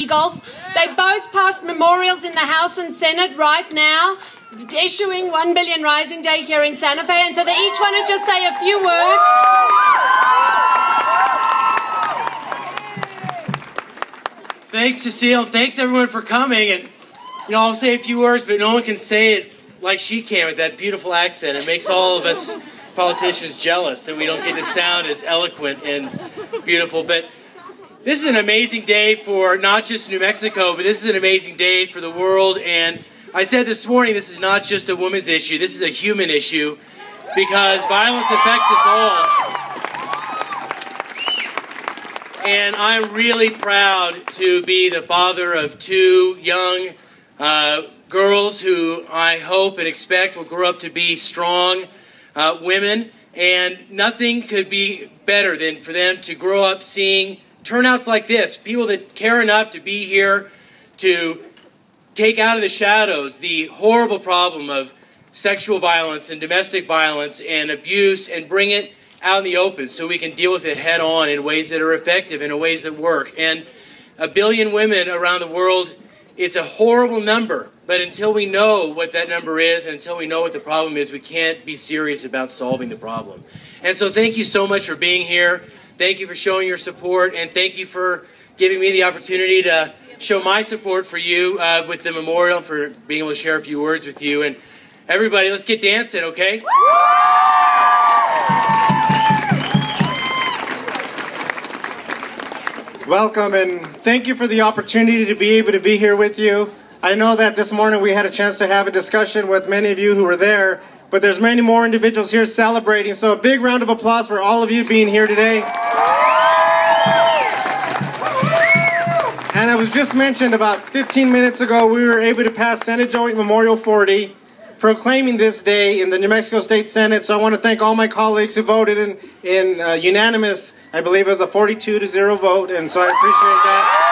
Egolf. They both passed memorials in the House and Senate right now, issuing 1 Billion Rising Day here in Santa Fe, and so they each want to just say a few words. Thanks, Cecile. Thanks, everyone, for coming. And, I'll say a few words, but no one can say it like she can with that beautiful accent. It makes all of us politicians jealous that we don't get to sound as eloquent and beautiful. But this is an amazing day for not just New Mexico, but this is an amazing day for the world. And I said this morning, this is not just a women's issue. This is a human issue because violence affects us all. And I'm really proud to be the father of two young girls who I hope and expect will grow up to be strong women. And nothing could be better than for them to grow up seeing turnouts like this, people that care enough to be here to take out of the shadows the horrible problem of sexual violence and domestic violence and abuse and bring it out in the open so we can deal with it head on in ways that are effective, in ways that work. And 1 billion women around the world, it's a horrible number, but until we know what that number is and until we know what the problem is, we can't be serious about solving the problem. And so thank you so much for being here. Thank you for showing your support, and thank you for giving me the opportunity to show my support for you with the memorial, for being able to share a few words with you. And everybody, let's get dancing, okay? Welcome, and thank you for the opportunity to be able to be here with you. I know that this morning we had a chance to have a discussion with many of you who were there, but there's many more individuals here celebrating, so a big round of applause for all of you being here today. And I was just mentioned about 15 minutes ago, we were able to pass Senate Joint Memorial 40, proclaiming this day in the New Mexico State Senate. So I want to thank all my colleagues who voted in unanimous, I believe it was a 42-0 vote, and so I appreciate that.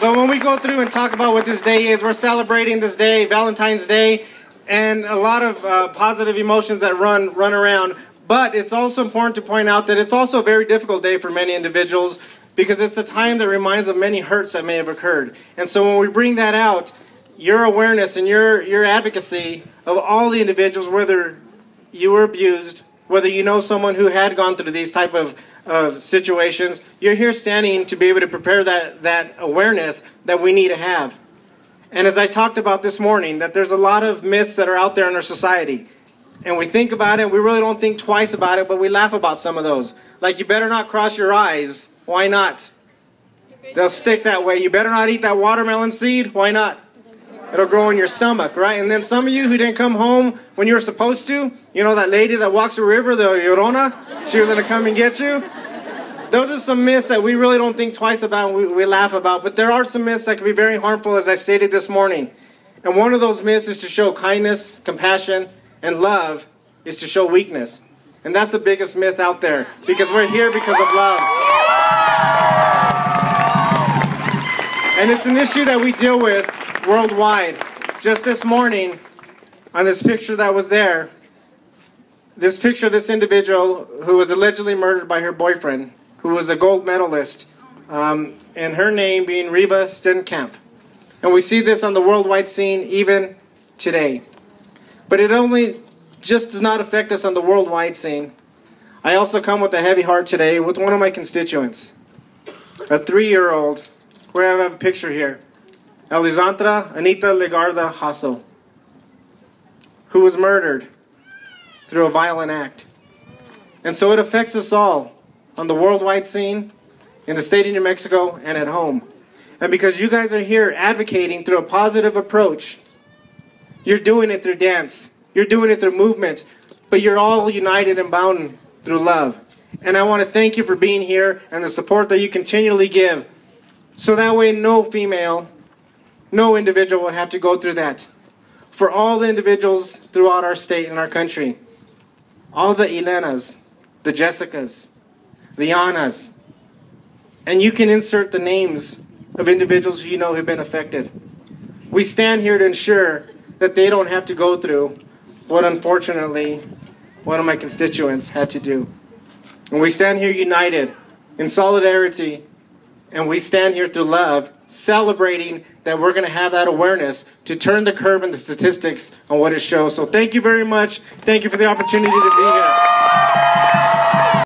But when we go through and talk about what this day is, we're celebrating this day, Valentine's Day, and a lot of positive emotions that run around. But it's also important to point out that it's also a very difficult day for many individuals because it's a time that reminds of many hurts that may have occurred. And so when we bring that out, your awareness and your advocacy of all the individuals, whether you were abused, whether you know someone who had gone through these type of situations, you're here standing to be able to prepare that awareness that we need to have. And as I talked about this morning, that there's a lot of myths that are out there in our society. And we think about it, we really don't think twice about it, but we laugh about some of those. Like, you better not cross your eyes. Why not? They'll stick that way. You better not eat that watermelon seed. Why not? It'll grow in your stomach, right? And then some of you who didn't come home when you were supposed to, you know that lady that walks the river, the Llorona? She was going to come and get you? Those are some myths that we really don't think twice about, and we laugh about. But there are some myths that can be very harmful, as I stated this morning. And one of those myths is to show kindness, compassion, and love is to show weakness. And that's the biggest myth out there, because we're here because of love. And it's an issue that we deal with worldwide. Just this morning, on this picture that was there, this picture of this individual who was allegedly murdered by her boyfriend, who was a gold medalist, and her name being Reva Stenkamp. And we see this on the worldwide scene even today. But it only just does not affect us on the worldwide scene. I also come with a heavy heart today with one of my constituents, a 3-year-old, where I have a picture here, Alexandra Anita Legarda Hasso, who was murdered through a violent act. And so it affects us all on the worldwide scene, in the state of New Mexico, and at home. And because you guys are here advocating through a positive approach, you're doing it through dance. You're doing it through movement. But you're all united and bound through love. And I want to thank you for being here and the support that you continually give. So that way no female, no individual would have to go through that. For all the individuals throughout our state and our country. All the Elenas, the Jessicas, the Annas. And you can insert the names of individuals who you know have been affected. We stand here to ensure that they don't have to go through what, unfortunately, one of my constituents had to do. And we stand here united in solidarity, and we stand here through love, celebrating that we're going to have that awareness to turn the curve in the statistics on what it shows. So thank you very much. Thank you for the opportunity to be here.